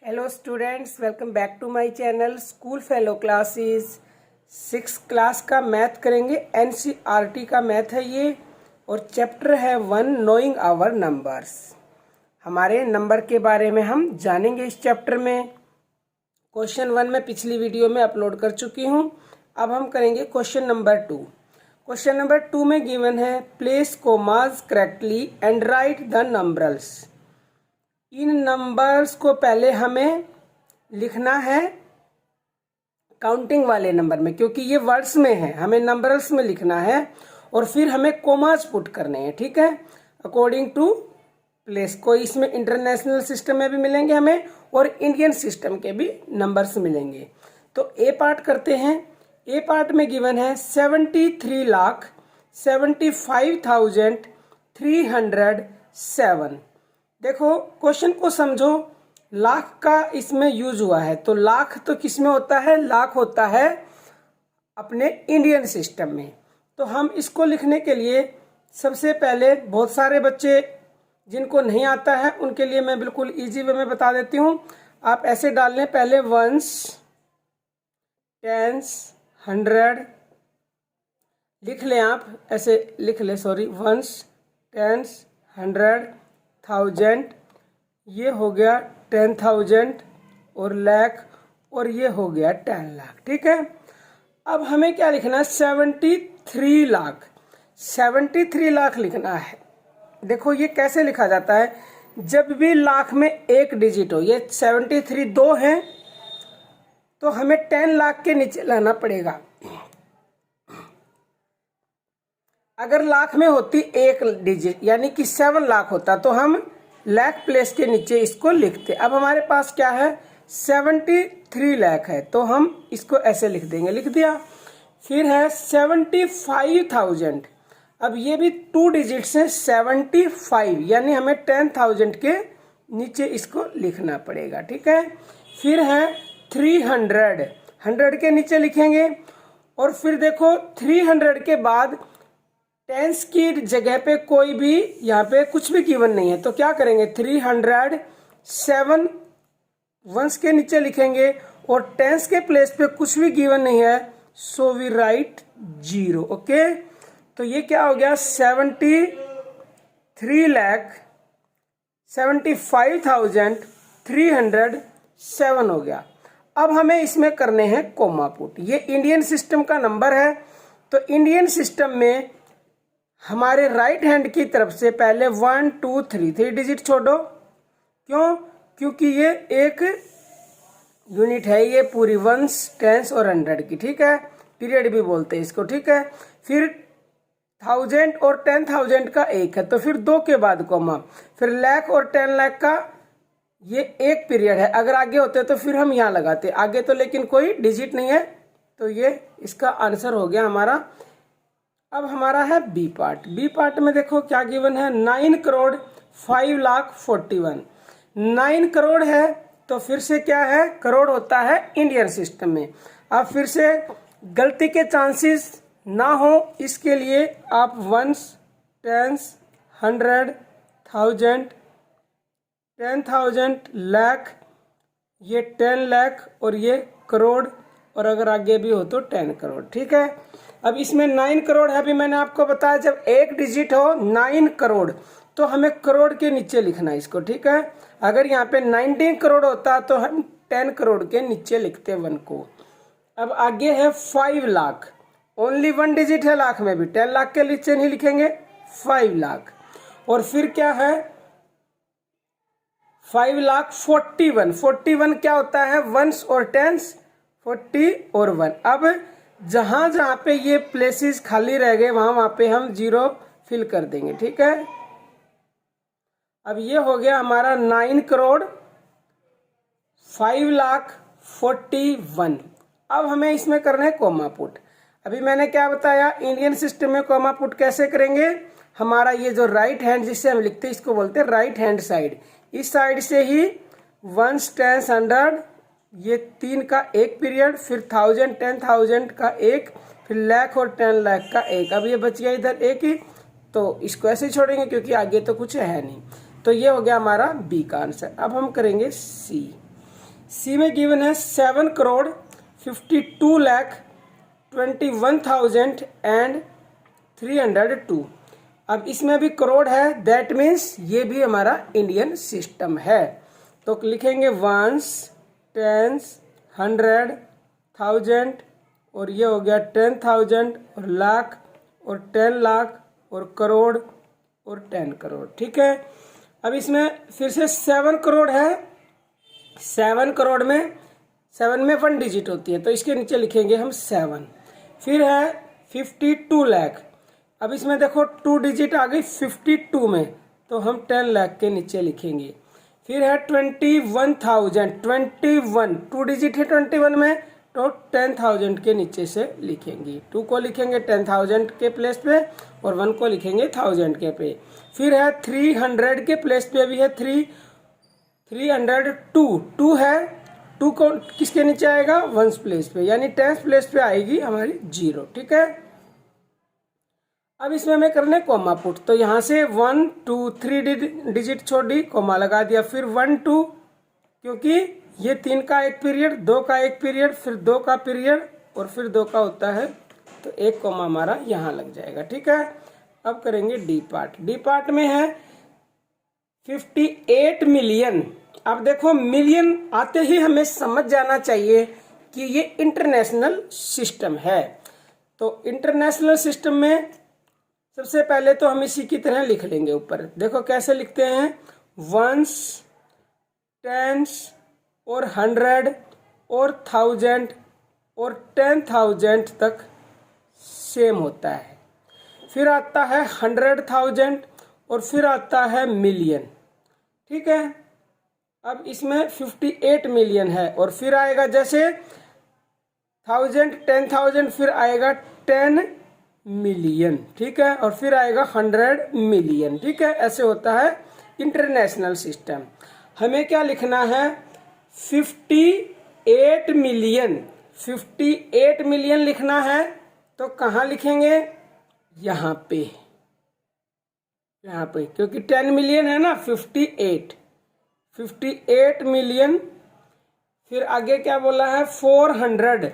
Hello students, welcome back to my channel school fellow classes. 6th class का math करेंगे। NCERT का math है ये, और चैप्टर है 1 नोइंग आवर नंबर्स। हमारे नंबर के बारे में हम जानेंगे इस चैप्टर में। क्वेश्चन 1 में पिछली वीडियो में अपलोड कर चुकी हूँ। अब हम करेंगे क्वेश्चन नंबर 2। क्वेश्चन नंबर 2 में गिवन है place commas correctly and right the numbers. In numbers को पहले हमें लिखना है काउंटिंग वाले नंबर में, क्योंकि ये वर्ड्स में है, हमें नंबर्स में लिखना है और फिर हमें कोमास पुट करने हैं। ठीक है, अकॉर्डिंग टू प्लेस। कोई इसमें इंटरनेशनल सिस्टम में भी मिलेंगे हमें और इंडियन सिस्टम के भी नंबर्स मिलेंगे। तो ए पार्ट करते हैं। ए पार्ट में गिवन है 73,75,307। देखो क्वेश्चन को समझो, लाख का इसमें यूज हुआ है, तो लाख तो किस में होता है? लाख होता है अपने इंडियन सिस्टम में। तो हम इसको लिखने के लिए सबसे पहले, बहुत सारे बच्चे जिनको नहीं आता है उनके लिए मैं बिल्कुल इजी वे में बता देती हूँ। आप ऐसे डाल लें, पहले वंस, टेंस, 100 लिख लें। आप ऐसे लिख लें, सॉरी, वंस, टेंस, 100, 1000, ये हो गया 10,000 और लाख, और ये हो गया 10 लाख। ठीक है, अब हमें क्या लिखना है? 73 लाख। 73 लाख लिखना है। देखो ये कैसे लिखा जाता है, जब भी लाख में एक डिजिट हो, ये 73 दो है, तो हमें 10 लाख के नीचे लाना पड़ेगा। अगर लाख में होती एक डिजिट यानी कि 7 लाख होता, तो हम लाख प्लेस के नीचे इसको लिखते। अब हमारे पास क्या है? 73 लाख है, तो हम इसको ऐसे लिख देंगे। लिख दिया। फिर है 75,000। अब ये भी 2 डिजिट्स हैं, 75, यानी हमें 10,000 के नीचे इसको लिखना पड़ेगा। ठीक है, फिर है 300, 100 के नीचे लिखेंगे। और फिर देखो 300 के बाद टेंस की जगह पे कोई भी यहाँ पे कुछ भी गिवन नहीं है, तो क्या करेंगे? 307 वंस के नीचे लिखेंगे, और टेंस के प्लेस पे कुछ भी गिवन नहीं है, सो वी राइट 0। ओके, तो ये क्या हो गया? 73,75,307 हो गया। अब हमें इसमें करने हैं कोमा पुट। ये इंडियन सिस्टम का नंबर है, तो इंडियन सिस्टम में हमारे राइट हैंड की तरफ से पहले 1 2 3 डिजिट छोड़ो। क्यों? क्योंकि ये एक यूनिट है, ये पूरी वंस, टेंस और 100 की। ठीक है, पीरियड भी बोलते हैं इसको। ठीक है, फिर 1000 और 10,000 का एक है, तो फिर 2 के बाद कोमा, फिर लाख और 10 लाख का ये एक पीरियड है। अगर आगे होते तो फिर हम यहाँ लगाते, आगे तो लेकिन कोई डिजिट नहीं है, तो ये इसका आंसर हो गया हमारा। अब हमारा है बी पार्ट। बी पार्ट में देखो क्या गिवन है? 9,05,41,000। 9 करोड़ है, तो फिर से क्या है? करोड़ होता है इंडियन सिस्टम में। अब फिर से गलती के चांसेस ना हो इसके लिए आप वंस, टेंस, 100, 1000, 10,000, लाख, ये 10 लाख और ये करोड़, और अगर आगे भी हो तो 10 करोड़। ठीक है, अब इसमें 9 करोड़ है। अभी मैंने आपको बताया जब एक डिजिट हो 9 करोड़, तो हमें करोड़ के नीचे लिखना है इसको। ठीक है, अगर यहाँ पे 19 करोड़ होता तो हम 10 करोड़ के नीचे लिखते 1 को। अब आगे है 5 लाख। ओनली 1 डिजिट है लाख में भी, 10 लाख के नीचे नहीं लिखेंगे, 5 लाख। और फिर क्या है? 5,41,000। 41 क्या होता है? वंस और टेंस, 40 और 1। अब जहां जहां पे ये प्लेसेस खाली रह गए वहां पे हम 0 फिल कर देंगे। ठीक है, अब ये हो गया हमारा 9 करोड़ 5,41,000। अब हमें इसमें करना है कोमा पुट। अभी मैंने क्या बताया, इंडियन सिस्टम में कोमा पुट कैसे करेंगे? हमारा ये जो राइट हैंड जिससे हम लिखते हैं इसको बोलते हैं राइट हैंड साइड। इस साइड से ही वंस, टेंस, 100, ये 3 का एक पीरियड, फिर 1000, 10,000 का एक, फिर लाख और 10 लाख का एक। अब ये बच गया इधर एक ही, तो इसको ऐसे ही छोड़ेंगे क्योंकि आगे तो कुछ है नहीं। तो ये हो गया हमारा बी का आंसर। अब हम करेंगे सी। सी में गिवन है 7,52,21,302। अब इसमें भी करोड़ है, दैट मीन्स ये भी हमारा इंडियन सिस्टम है। तो लिखेंगे वंस, टेंस, 100, 1000 और ये हो गया 10,000 और लाख और 10 लाख और करोड़ और 10 करोड़। ठीक है, अब इसमें फिर से 7 करोड़ है। 7 करोड़ में 7 में 1 डिजिट होती है, तो इसके नीचे लिखेंगे हम 7। फिर है 52 लाख। अब इसमें देखो 2 डिजिट आ गई 52 में, तो हम 10 लाख के नीचे लिखेंगे। फिर है 21,000, 21 2 डिजिट है 21 में, तो 10,000 के नीचे से लिखेंगे। 2 को लिखेंगे 10,000 के प्लेस पे और 1 को लिखेंगे 1000 के पे। फिर है 300 के प्लेस पे भी है 302, 2 है, 2 को किसके नीचे आएगा? 1 प्लेस पे, यानी 10 प्लेस पे आएगी हमारी 0। ठीक है, अब इसमें हमें करने कोमा पुट, तो यहाँ से 1 2 3 डिजिट छोड़ दी, कोमा लगा दिया। फिर 1 2, क्योंकि ये 3 का एक पीरियड, 2 का एक पीरियड, फिर 2 का पीरियड और फिर 2 का होता है, तो एक कोमा हमारा यहाँ लग जाएगा। ठीक है, अब करेंगे डी पार्ट। डी पार्ट में है 58 मिलियन। अब देखो मिलियन आते ही हमें समझ जाना चाहिए कि ये इंटरनेशनल सिस्टम है। तो इंटरनेशनल सिस्टम में सबसे पहले तो हम इसी की तरह लिख लेंगे ऊपर। देखो कैसे लिखते हैं, वंस, टेंस और 100 और 1000 और 10,000 तक सेम होता है। फिर आता है 100,000 और फिर आता है मिलियन। ठीक है, अब इसमें 58 मिलियन है और फिर आएगा जैसे 1000 10,000, फिर आएगा 10 मिलियन। ठीक है, और फिर आएगा 100 मिलियन। ठीक है, ऐसे होता है इंटरनेशनल सिस्टम। हमें क्या लिखना है? 58 मिलियन। 58 मिलियन लिखना है, तो कहाँ लिखेंगे? यहाँ पे, यहाँ पे, क्योंकि 10 मिलियन है ना। 58 मिलियन। फिर आगे क्या बोला है? 400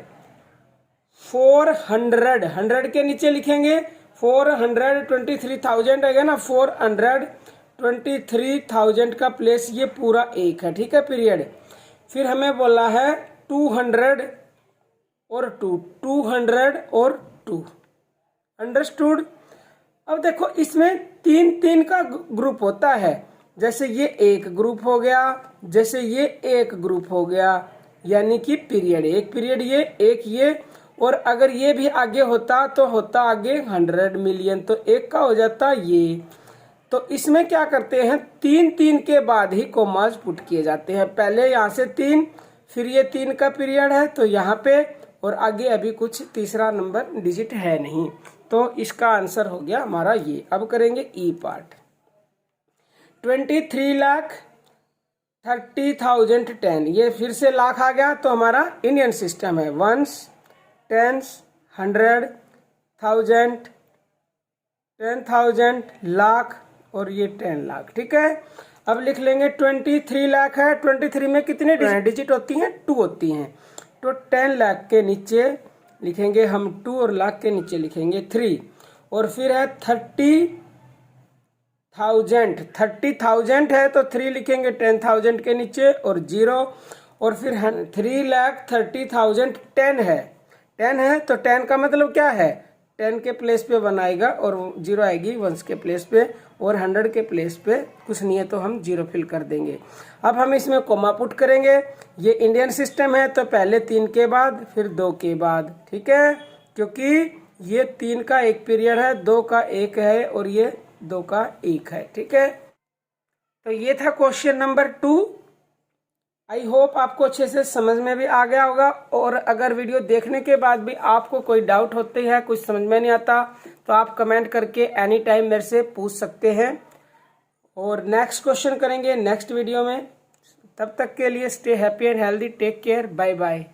100 के नीचे लिखेंगे 423,000 आएगा ना। 423,000 का प्लेस ये पूरा एक है। ठीक है, पीरियड। फिर हमें बोला है 200 और 2, 200 और 2। अंडरस्टूड। अब देखो इसमें 3 का ग्रुप होता है, जैसे ये एक ग्रुप हो गया, जैसे ये एक ग्रुप हो गया, यानी कि पीरियड, एक पीरियड ये, एक ये, और अगर ये भी आगे होता तो होता आगे 100 मिलियन, तो एक का हो जाता ये। तो इसमें क्या करते हैं, 3 के बाद ही कोमास पुट किए जाते हैं। पहले यहाँ से 3, फिर ये 3 का पीरियड है तो यहाँ पे, और आगे अभी कुछ तीसरा नंबर डिजिट है नहीं, तो इसका आंसर हो गया हमारा ये। अब करेंगे ई पार्ट। 23,30,10, ये फिर से लाख आ गया, तो हमारा इंडियन सिस्टम है। वंस, टेंस, 100, 1000, 10,000, लाख और ये 10 लाख। ठीक है, अब लिख लेंगे 23 लाख है। 23 में कितने डिजिट होती हैं? 2 होती हैं, तो 10 लाख के नीचे लिखेंगे हम 2 और लाख के नीचे लिखेंगे 3। और फिर है 30,000, 30,000 है तो 3 लिखेंगे 10,000 के नीचे और 0। और फिर 3,30,000 10 है, 10 है तो 10 का मतलब क्या है? 10 के प्लेस पे 1 आएगा और 0 आएगी 1 के प्लेस पे, और 100 के प्लेस पे कुछ नहीं है तो हम 0 फिल कर देंगे। अब हम इसमें कोमा पुट करेंगे। ये इंडियन सिस्टम है तो पहले 3 के बाद फिर 2 के बाद। ठीक है, क्योंकि ये 3 का एक पीरियड है, 2 का एक है और ये 2 का एक है। ठीक है, तो ये था क्वेश्चन नंबर 2। आई होप आपको अच्छे से समझ में भी आ गया होगा। और अगर वीडियो देखने के बाद भी आपको कोई डाउट होते हैं, कुछ समझ में नहीं आता, तो आप कमेंट करके एनी टाइम मेरे से पूछ सकते हैं। और नेक्स्ट क्वेश्चन करेंगे नेक्स्ट वीडियो में। तब तक के लिए stay happy and healthy, take care, bye bye.